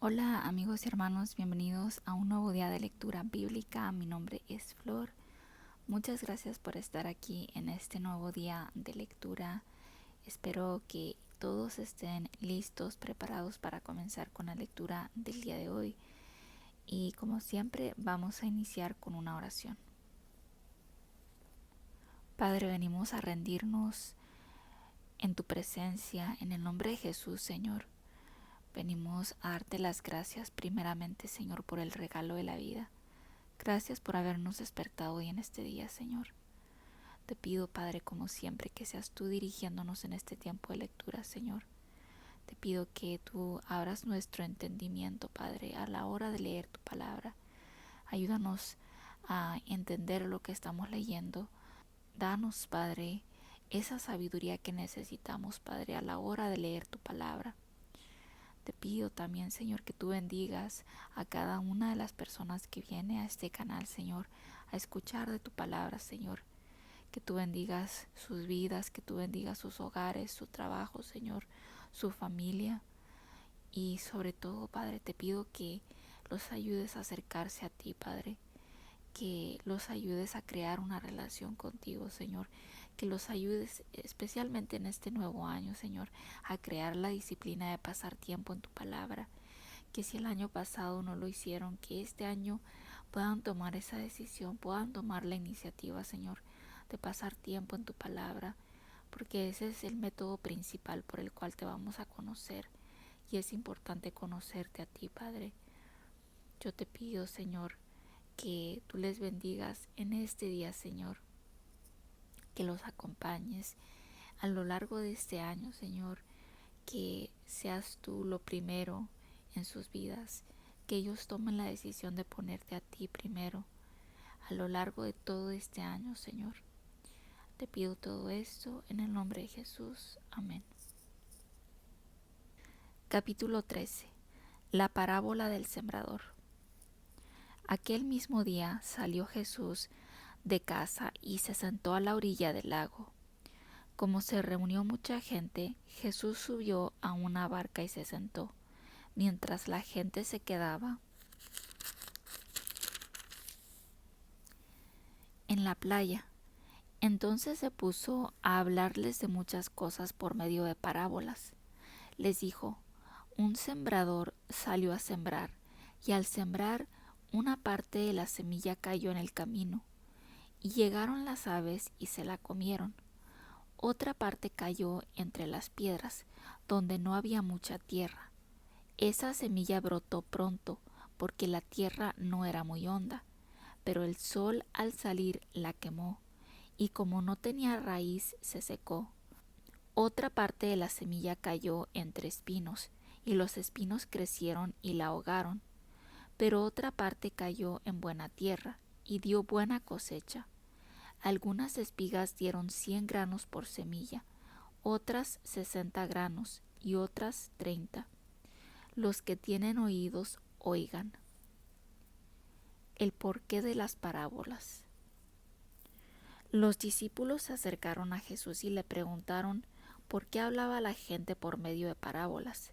Hola amigos y hermanos, bienvenidos a un nuevo día de lectura bíblica. Mi nombre es Flor. Muchas gracias por estar aquí en este nuevo día de lectura. Espero que todos estén listos, preparados para comenzar con la lectura del día de hoy. Y como siempre, vamos a iniciar con una oración. Padre, venimos a rendirnos en tu presencia, en el nombre de Jesús, Señor. Venimos a darte las gracias primeramente, Señor, por el regalo de la vida. Gracias por habernos despertado hoy en este día, Señor. Te pido, Padre, como siempre, que seas tú dirigiéndonos en este tiempo de lectura, Señor. Te pido que tú abras nuestro entendimiento, Padre, a la hora de leer tu palabra. Ayúdanos a entender lo que estamos leyendo. Danos, Padre, esa sabiduría que necesitamos, Padre, a la hora de leer tu palabra. Te pido también, Señor, que tú bendigas a cada una de las personas que viene a este canal, Señor, a escuchar de tu palabra, Señor. Que tú bendigas sus vidas, que tú bendigas sus hogares, su trabajo, Señor, su familia. Y sobre todo, Padre, te pido que los ayudes a acercarse a ti, Padre. Que los ayudes a crear una relación contigo, Señor. Que los ayudes especialmente en este nuevo año, Señor, a crear la disciplina de pasar tiempo en tu palabra. Que si el año pasado no lo hicieron, que este año puedan tomar esa decisión, puedan tomar la iniciativa, Señor, de pasar tiempo en tu palabra, porque ese es el método principal por el cual te vamos a conocer, y es importante conocerte a ti, Padre. Yo te pido, Señor, que tú les bendigas en este día, Señor, que los acompañes a lo largo de este año, Señor, que seas tú lo primero en sus vidas, que ellos tomen la decisión de ponerte a ti primero a lo largo de todo este año, Señor. Te pido todo esto en el nombre de Jesús. Amén. Capítulo 13. La parábola del sembrador. Aquel mismo día salió Jesús de casa y se sentó a la orilla del lago. Como se reunió mucha gente, Jesús subió a una barca y se sentó, mientras la gente se quedaba en la playa. Entonces se puso a hablarles de muchas cosas por medio de parábolas. Les dijo: un sembrador salió a sembrar, y al sembrar una parte de la semilla cayó en el camino, y llegaron las aves y se la comieron. Otra parte cayó entre las piedras, donde no había mucha tierra. Esa semilla brotó pronto, porque la tierra no era muy honda, pero el sol al salir la quemó, y como no tenía raíz se secó. Otra parte de la semilla cayó entre espinos, y los espinos crecieron y la ahogaron. Pero otra parte cayó en buena tierra, y dio buena cosecha. Algunas espigas dieron 100 granos por semilla, otras 60 granos, y otras 30. Los que tienen oídos, oigan. El porqué de las parábolas. Los discípulos se acercaron a Jesús y le preguntaron por qué hablaba la gente por medio de parábolas.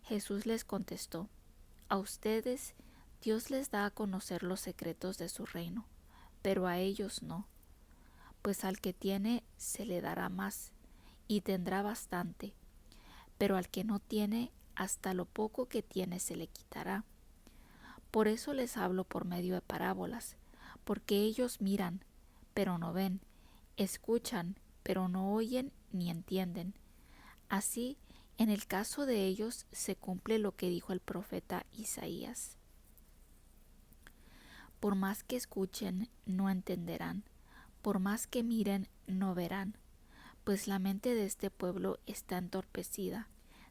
Jesús les contestó: a ustedes Dios les da a conocer los secretos de su reino, pero a ellos no, pues al que tiene se le dará más, y tendrá bastante, pero al que no tiene, hasta lo poco que tiene se le quitará. Por eso les hablo por medio de parábolas, porque ellos miran, pero no ven, escuchan, pero no oyen ni entienden. Así, en el caso de ellos se cumple lo que dijo el profeta Isaías: por más que escuchen, no entenderán, por más que miren, no verán, pues la mente de este pueblo está entorpecida,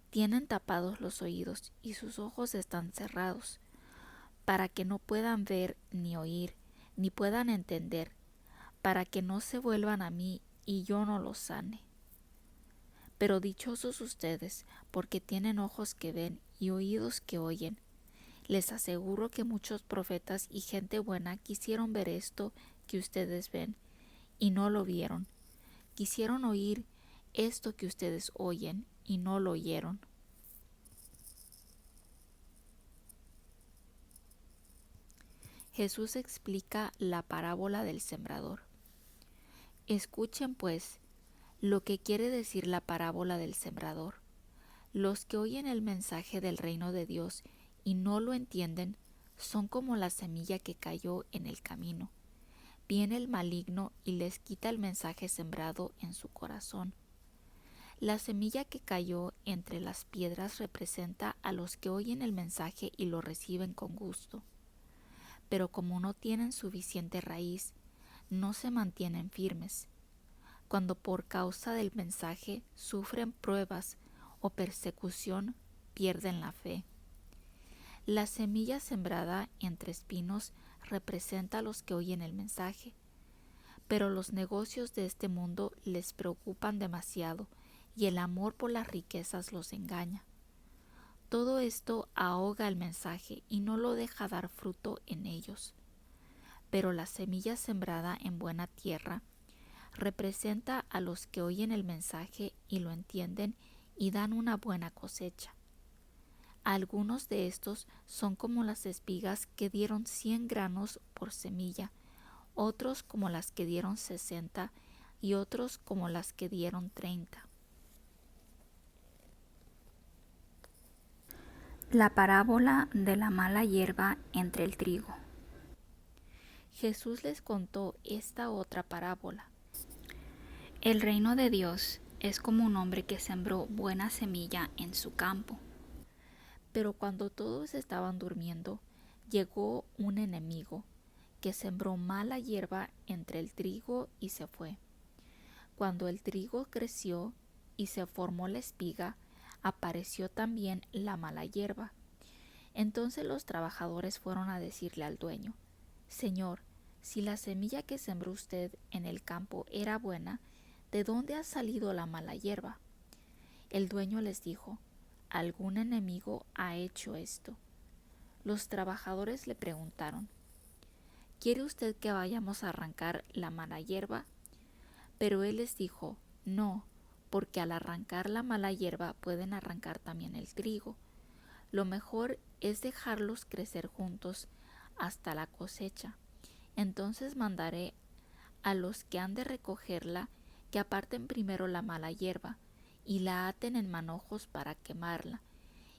tienen tapados los oídos y sus ojos están cerrados, para que no puedan ver ni oír, ni puedan entender, para que no se vuelvan a mí y yo no los sane. Pero dichosos ustedes, porque tienen ojos que ven y oídos que oyen. Les aseguro que muchos profetas y gente buena quisieron ver esto que ustedes ven, y no lo vieron. Quisieron oír esto que ustedes oyen, y no lo oyeron. Jesús explica la parábola del sembrador. Escuchen pues lo que quiere decir la parábola del sembrador. Los que oyen el mensaje del reino de Dios y no lo entienden son como la semilla que cayó en el camino. Viene el maligno y les quita el mensaje sembrado en su corazón. La semilla que cayó entre las piedras representa a los que oyen el mensaje y lo reciben con gusto. Pero como no tienen suficiente raíz, no se mantienen firmes. Cuando por causa del mensaje sufren pruebas o persecución, pierden la fe. La semilla sembrada entre espinos representa a los que oyen el mensaje, pero los negocios de este mundo les preocupan demasiado y el amor por las riquezas los engaña. Todo esto ahoga el mensaje y no lo deja dar fruto en ellos. Pero la semilla sembrada en buena tierra representa a los que oyen el mensaje y lo entienden y dan una buena cosecha. Algunos de estos son como las espigas que dieron 100 granos por semilla, otros como las que dieron 60 y otros como las que dieron 30. La parábola de la mala hierba entre el trigo. Jesús les contó esta otra parábola. El reino de Dios es como un hombre que sembró buena semilla en su campo. Pero cuando todos estaban durmiendo, llegó un enemigo que sembró mala hierba entre el trigo y se fue. Cuando el trigo creció y se formó la espiga, apareció también la mala hierba. Entonces los trabajadores fueron a decirle al dueño: Señor, si la semilla que sembró usted en el campo era buena, ¿de dónde ha salido la mala hierba? El dueño les dijo: algún enemigo ha hecho esto. Los trabajadores le preguntaron: ¿quiere usted que vayamos a arrancar la mala hierba? Pero él les dijo: no, porque al arrancar la mala hierba pueden arrancar también el trigo. Lo mejor es dejarlos crecer juntos hasta la cosecha. Entonces mandaré a los que han de recogerla que aparten primero la mala hierba y la aten en manojos para quemarla,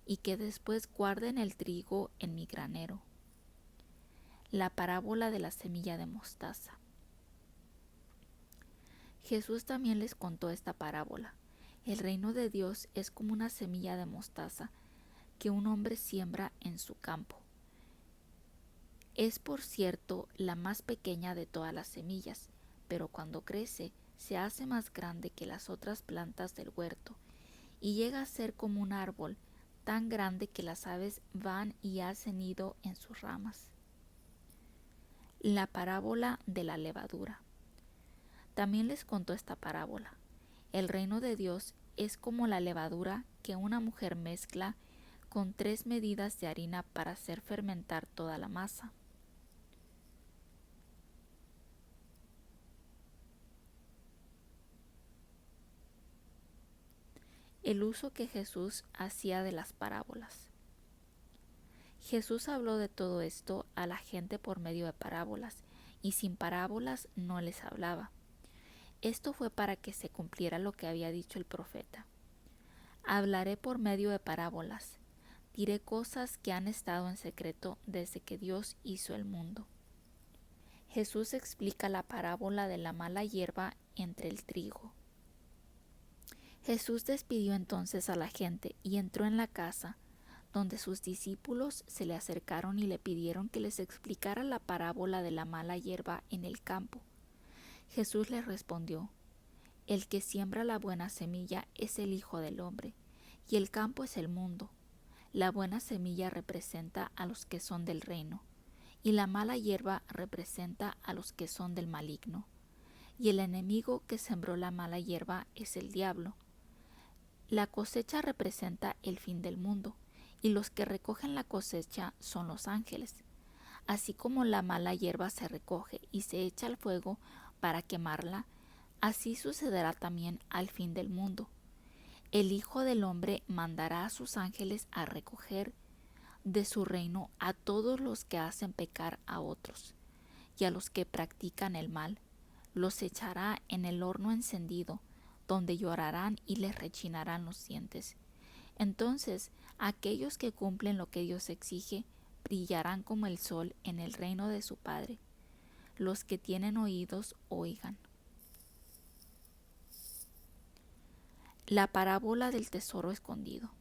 y que después guarden el trigo en mi granero. La parábola de la semilla de mostaza. Jesús también les contó esta parábola. El reino de Dios es como una semilla de mostaza que un hombre siembra en su campo. Es, por cierto, la más pequeña de todas las semillas, pero cuando crece se hace más grande que las otras plantas del huerto y llega a ser como un árbol tan grande que las aves van y hacen nido en sus ramas. La parábola de la levadura. También les contó esta parábola. El reino de Dios es como la levadura que una mujer mezcla con 3 medidas de harina para hacer fermentar toda la masa. El uso que Jesús hacía de las parábolas. Jesús habló de todo esto a la gente por medio de parábolas, y sin parábolas no les hablaba. Esto fue para que se cumpliera lo que había dicho el profeta: hablaré por medio de parábolas, diré cosas que han estado en secreto desde que Dios hizo el mundo. Jesús explica la parábola de la mala hierba entre el trigo. Jesús despidió entonces a la gente y entró en la casa, donde sus discípulos se le acercaron y le pidieron que les explicara la parábola de la mala hierba en el campo. Jesús les respondió: el que siembra la buena semilla es el Hijo del Hombre, y el campo es el mundo. La buena semilla representa a los que son del reino, y la mala hierba representa a los que son del maligno. Y el enemigo que sembró la mala hierba es el diablo. La cosecha representa el fin del mundo, y los que recogen la cosecha son los ángeles. Así como la mala hierba se recoge y se echa al fuego para quemarla, así sucederá también al fin del mundo. El Hijo del Hombre mandará a sus ángeles a recoger de su reino a todos los que hacen pecar a otros, y a los que practican el mal los echará en el horno encendido, donde llorarán y les rechinarán los dientes. Entonces aquellos que cumplen lo que Dios exige brillarán como el sol en el reino de su Padre. Los que tienen oídos, oigan. La parábola del tesoro escondido.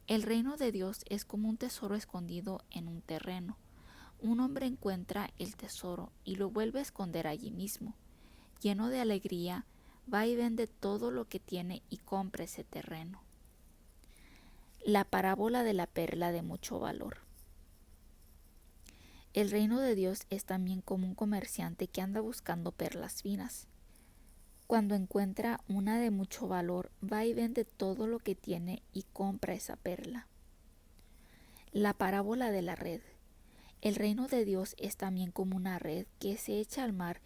El reino de Dios es como un tesoro escondido en un terreno. Un hombre encuentra el tesoro y lo vuelve a esconder allí mismo. Lleno de alegría, va y vende todo lo que tiene y compra ese terreno. La parábola de la perla de mucho valor. El reino de Dios es también como un comerciante que anda buscando perlas finas. Cuando encuentra una de mucho valor, va y vende todo lo que tiene y compra esa perla. La parábola de la red. El reino de Dios es también como una red que se echa al mar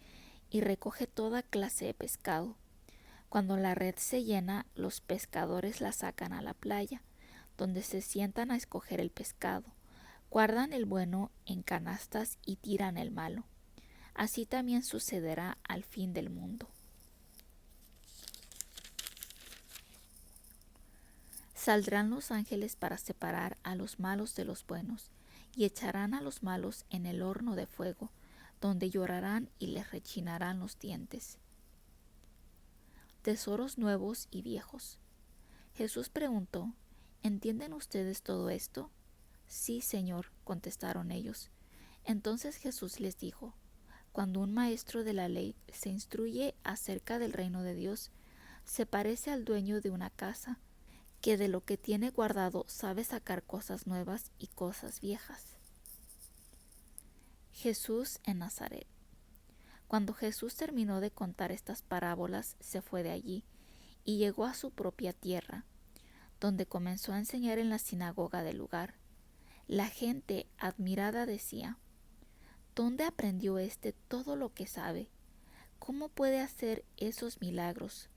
y recoge toda clase de pescado. Cuando la red se llena, los pescadores la sacan a la playa, donde se sientan a escoger el pescado. Guardan el bueno en canastas y tiran el malo. Así también sucederá al fin del mundo. Saldrán los ángeles para separar a los malos de los buenos, y echarán a los malos en el horno de fuego, donde llorarán y les rechinarán los dientes. Tesoros nuevos y viejos. Jesús preguntó: ¿Entienden ustedes todo esto? Sí, Señor, contestaron ellos. Entonces Jesús les dijo: Cuando un maestro de la ley se instruye acerca del reino de Dios, se parece al dueño de una casa, que de lo que tiene guardado sabe sacar cosas nuevas y cosas viejas. Jesús en Nazaret. Cuando Jesús terminó de contar estas parábolas, se fue de allí y llegó a su propia tierra, donde comenzó a enseñar en la sinagoga del lugar. La gente, admirada, decía: ¿Dónde aprendió todo lo que sabe? ¿Cómo puede hacer esos milagros?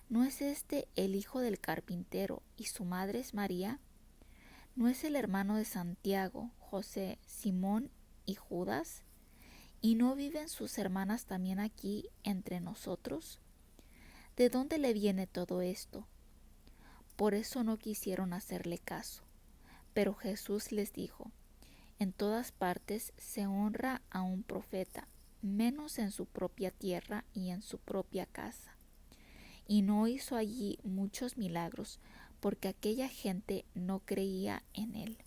¿No es este el hijo del carpintero y su madre es María? ¿No es el hermano de Santiago, José, Simón y Judas? ¿Y no viven sus hermanas también aquí entre nosotros? ¿De dónde le viene todo esto? Por eso no quisieron hacerle caso. Pero Jesús les dijo: En todas partes se honra a un profeta, menos en su propia tierra y en su propia casa. Y no hizo allí muchos milagros, porque aquella gente no creía en él.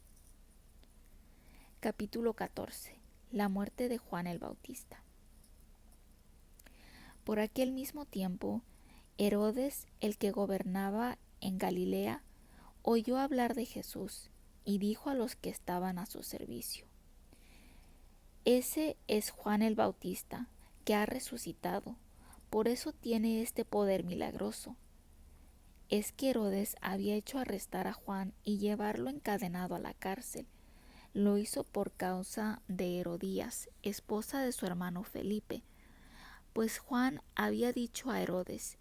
Capítulo 14. La muerte de Juan el Bautista. Por aquel mismo tiempo, Herodes, el que gobernaba en Galilea, oyó hablar de Jesús y dijo a los que estaban a su servicio: Ese es Juan el Bautista, que ha resucitado, por eso tiene este poder milagroso. Es que Herodes había hecho arrestar a Juan y llevarlo encadenado a la cárcel. Lo hizo por causa de Herodías, esposa de su hermano Felipe, pues Juan había dicho a Herodes: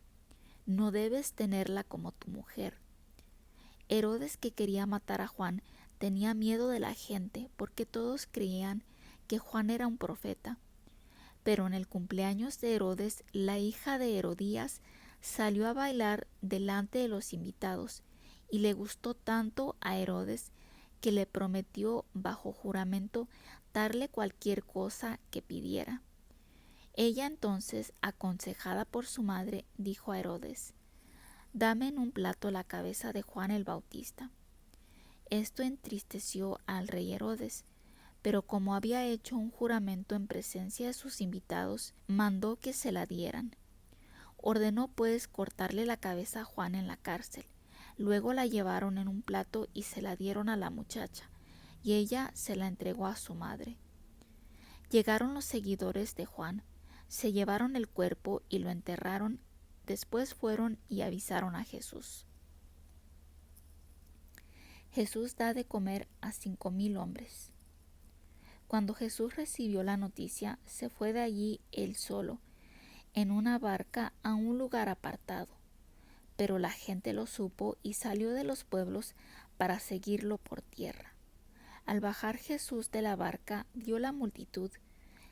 No debes tenerla como tu mujer. Herodes, que quería matar a Juan, tenía miedo de la gente, porque todos creían que Juan era un profeta. Pero en el cumpleaños de Herodes, la hija de Herodías salió a bailar delante de los invitados, y le gustó tanto a Herodes que le prometió bajo juramento darle cualquier cosa que pidiera. Ella entonces, aconsejada por su madre, dijo a Herodes: Dame en un plato la cabeza de Juan el Bautista. Esto entristeció al rey Herodes, pero como había hecho un juramento en presencia de sus invitados, mandó que se la dieran. Ordenó pues cortarle la cabeza a Juan en la cárcel. Luego la llevaron en un plato y se la dieron a la muchacha, y ella se la entregó a su madre. Llegaron los seguidores de Juan, se llevaron el cuerpo y lo enterraron. Después fueron y avisaron a Jesús. Jesús da de comer a 5,000 hombres. Cuando Jesús recibió la noticia, se fue de allí él solo, en una barca a un lugar apartado. Pero la gente lo supo y salió de los pueblos para seguirlo por tierra. Al bajar Jesús de la barca, vio la multitud,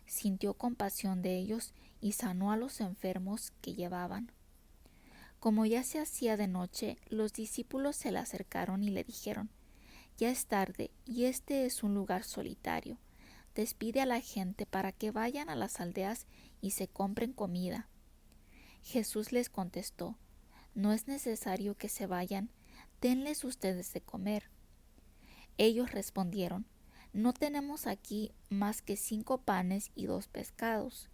sintió compasión de ellos y sanó a los enfermos que llevaban. Como ya se hacía de noche, los discípulos se le acercaron y le dijeron: Ya es tarde y este es un lugar solitario. Despide a la gente para que vayan a las aldeas y se compren comida. Jesús les contestó: No es necesario que se vayan, denles ustedes de comer. Ellos respondieron: No tenemos aquí más que 5 panes y 2 pescados.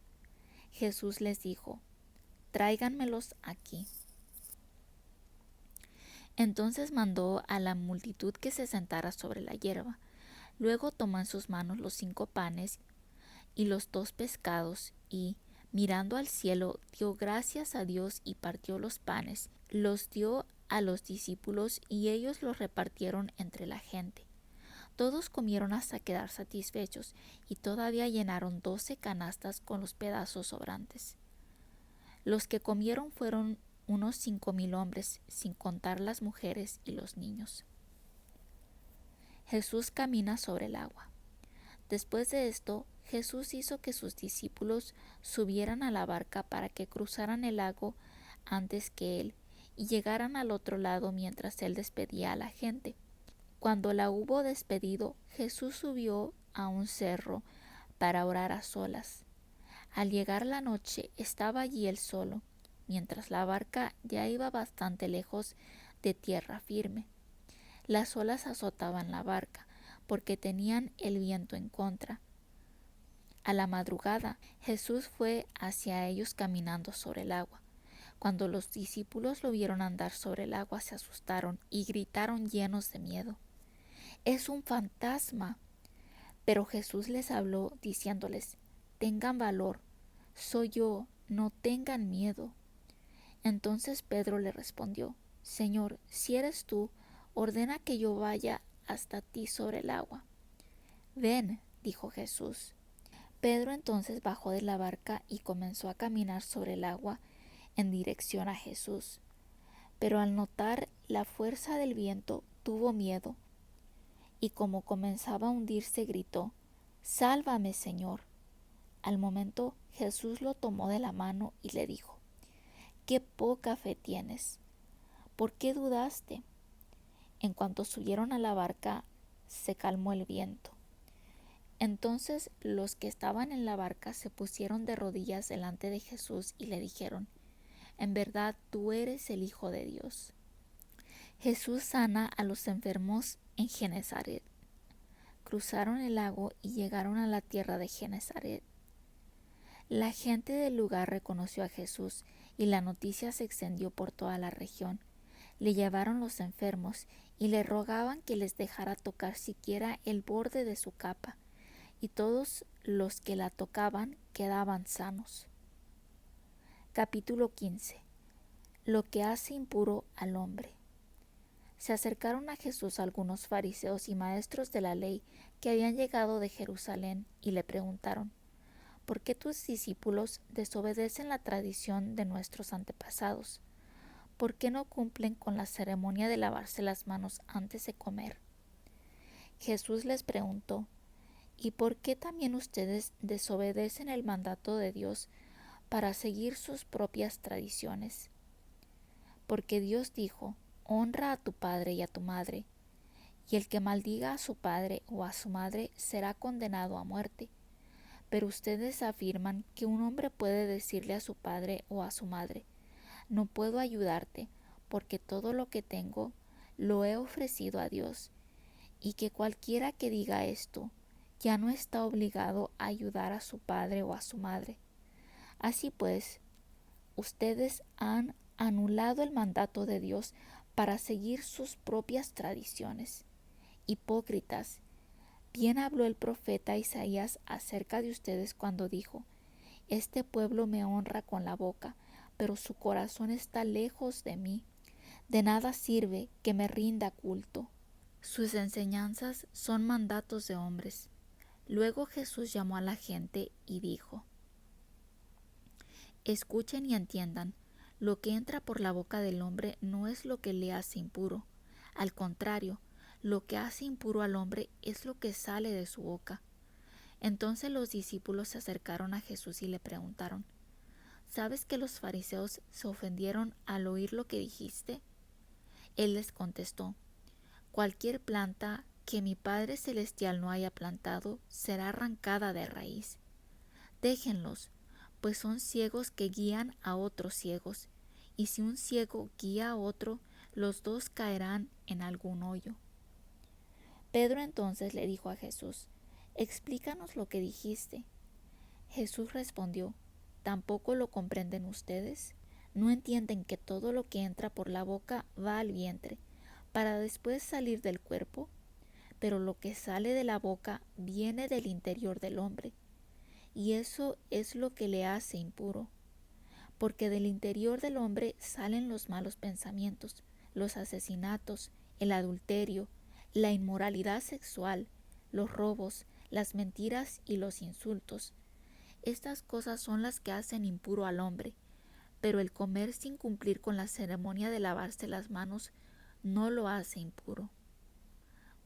Jesús les dijo: Tráiganmelos aquí. Entonces mandó a la multitud que se sentara sobre la hierba. Luego tomó en sus manos los 5 panes y los 2 pescados y, mirando al cielo, dio gracias a Dios y partió los panes, los dio a los discípulos y ellos los repartieron entre la gente. Todos comieron hasta quedar satisfechos y todavía llenaron 12 canastas con los pedazos sobrantes. Los que comieron fueron unos 5,000 hombres, sin contar las mujeres y los niños. Jesús camina sobre el agua. Después de esto, Jesús hizo que sus discípulos subieran a la barca para que cruzaran el lago antes que él y llegaran al otro lado mientras él despedía a la gente. Cuando la hubo despedido, Jesús subió a un cerro para orar a solas. Al llegar la noche, estaba allí él solo, mientras la barca ya iba bastante lejos de tierra firme. Las olas azotaban la barca, porque tenían el viento en contra. A la madrugada, Jesús fue hacia ellos caminando sobre el agua. Cuando los discípulos lo vieron andar sobre el agua, se asustaron y gritaron llenos de miedo: ¡Es un fantasma! Pero Jesús les habló diciéndoles: Tengan valor, soy yo, no tengan miedo. Entonces Pedro le respondió: Señor, si eres tú, ordena que yo vaya hasta ti sobre el agua. Ven, dijo Jesús. Pedro entonces bajó de la barca y comenzó a caminar sobre el agua en dirección a Jesús. Pero al notar la fuerza del viento, tuvo miedo y como comenzaba a hundirse, gritó: Sálvame, Señor. Al momento Jesús lo tomó de la mano y le dijo: ¡Qué poca fe tienes! ¿Por qué dudaste? En cuanto subieron a la barca, se calmó el viento. Entonces los que estaban en la barca se pusieron de rodillas delante de Jesús y le dijeron: En verdad tú eres el Hijo de Dios. Jesús sana a los enfermos en Genesaret. Cruzaron el lago y llegaron a la tierra de Genesaret. La gente del lugar reconoció a Jesús y la noticia se extendió por toda la región. Le llevaron los enfermos y le rogaban que les dejara tocar siquiera el borde de su capa, y todos los que la tocaban quedaban sanos. Capítulo 15. Lo que hace impuro al hombre. Se acercaron a Jesús algunos fariseos y maestros de la ley que habían llegado de Jerusalén y le preguntaron: ¿Por qué tus discípulos desobedecen la tradición de nuestros antepasados? ¿Por qué no cumplen con la ceremonia de lavarse las manos antes de comer? Jesús les preguntó: ¿Y por qué también ustedes desobedecen el mandato de Dios para seguir sus propias tradiciones? Porque Dios dijo: Honra a tu padre y a tu madre, y el que maldiga a su padre o a su madre será condenado a muerte. Pero ustedes afirman que un hombre puede decirle a su padre o a su madre: No puedo ayudarte, porque todo lo que tengo lo he ofrecido a Dios, y que cualquiera que diga esto ya no está obligado a ayudar a su padre o a su madre. Así pues, ustedes han anulado el mandato de Dios para seguir sus propias tradiciones. Hipócritas, bien habló el profeta Isaías acerca de ustedes cuando dijo: Este pueblo me honra con la boca, pero su corazón está lejos de mí. De nada sirve que me rinda culto. Sus enseñanzas son mandatos de hombres. Luego Jesús llamó a la gente y dijo: Escuchen y entiendan, lo que entra por la boca del hombre no es lo que le hace impuro. Al contrario, lo que hace impuro al hombre es lo que sale de su boca. Entonces los discípulos se acercaron a Jesús y le preguntaron: ¿Sabes que los fariseos se ofendieron al oír lo que dijiste? Él les contestó: Cualquier planta que mi Padre Celestial no haya plantado será arrancada de raíz. Déjenlos, pues son ciegos que guían a otros ciegos, y si un ciego guía a otro, los dos caerán en algún hoyo. Pedro entonces le dijo a Jesús: Explícanos lo que dijiste. Jesús respondió: ¿Tampoco lo comprenden ustedes? ¿No entienden que todo lo que entra por la boca va al vientre, para después salir del cuerpo? Pero lo que sale de la boca viene del interior del hombre, y eso es lo que le hace impuro. Porque del interior del hombre salen los malos pensamientos, los asesinatos, el adulterio, la inmoralidad sexual, los robos, las mentiras y los insultos. Estas cosas son las que hacen impuro al hombre, pero el comer sin cumplir con la ceremonia de lavarse las manos no lo hace impuro.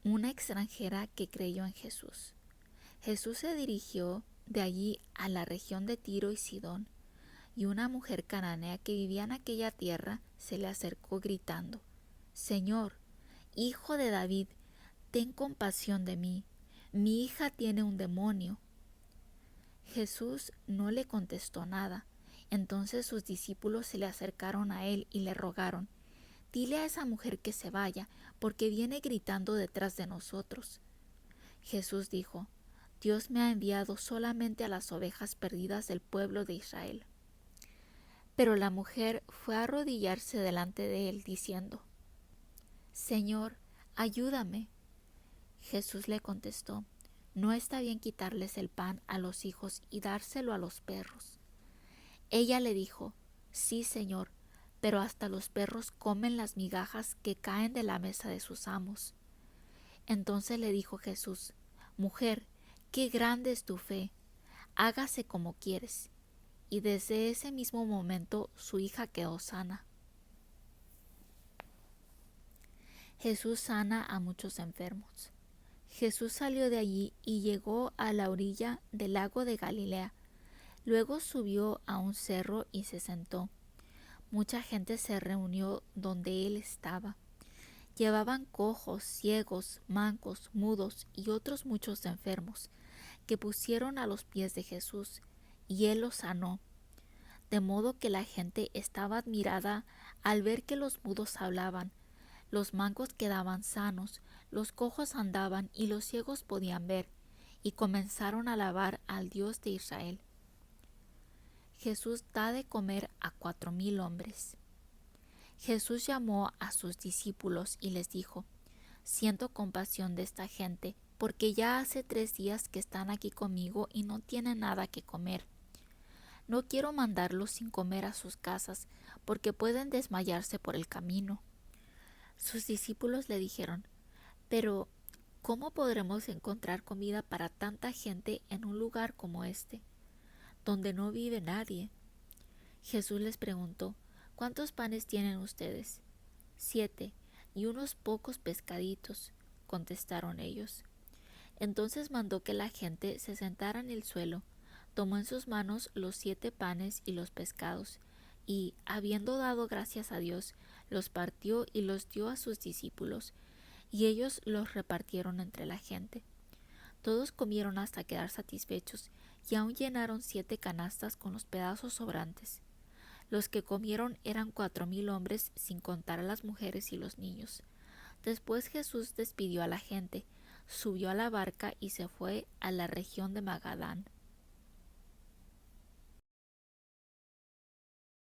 Una extranjera que creyó en Jesús. Jesús se dirigió de allí a la región de Tiro y Sidón, y una mujer cananea que vivía en aquella tierra se le acercó gritando: Señor, Hijo de David, ten compasión de mí, mi hija tiene un demonio. Jesús no le contestó nada. Entonces sus discípulos se le acercaron a él y le rogaron: Dile a esa mujer que se vaya, porque viene gritando detrás de nosotros. Jesús dijo: Dios me ha enviado solamente a las ovejas perdidas del pueblo de Israel. Pero la mujer fue a arrodillarse delante de él, diciendo: Señor, ayúdame. Jesús le contestó: No está bien quitarles el pan a los hijos y dárselo a los perros. Ella le dijo: Sí, Señor, pero hasta los perros comen las migajas que caen de la mesa de sus amos. Entonces le dijo Jesús: Mujer, qué grande es tu fe, hágase como quieres. Y desde ese mismo momento su hija quedó sana. Jesús sana a muchos enfermos. Jesús salió de allí y llegó a la orilla del lago de Galilea. Luego subió a un cerro y se sentó. Mucha gente se reunió donde él estaba. Llevaban cojos, ciegos, mancos, mudos y otros muchos enfermos, que pusieron a los pies de Jesús, y él los sanó. De modo que la gente estaba admirada al ver que los mudos hablaban, los mancos quedaban sanos, los cojos andaban y los ciegos podían ver, y comenzaron a alabar al Dios de Israel. Jesús da de comer a 4,000 hombres. Jesús llamó a sus discípulos y les dijo: Siento compasión de esta gente, porque ya hace 3 días que están aquí conmigo y no tienen nada que comer. No quiero mandarlos sin comer a sus casas, porque pueden desmayarse por el camino. Sus discípulos le dijeron: Pero, ¿cómo podremos encontrar comida para tanta gente en un lugar como este, donde no vive nadie? Jesús les preguntó: ¿Cuántos panes tienen ustedes? 7, y unos pocos pescaditos, contestaron ellos. Entonces mandó que la gente se sentara en el suelo, tomó en sus manos los 7 panes y los pescados, y, habiendo dado gracias a Dios, los partió y los dio a sus discípulos, y ellos los repartieron entre la gente. Todos comieron hasta quedar satisfechos, y aún llenaron 7 canastas con los pedazos sobrantes. Los que comieron eran 4,000 hombres, sin contar a las mujeres y los niños. Después Jesús despidió a la gente, subió a la barca y se fue a la región de Magadán.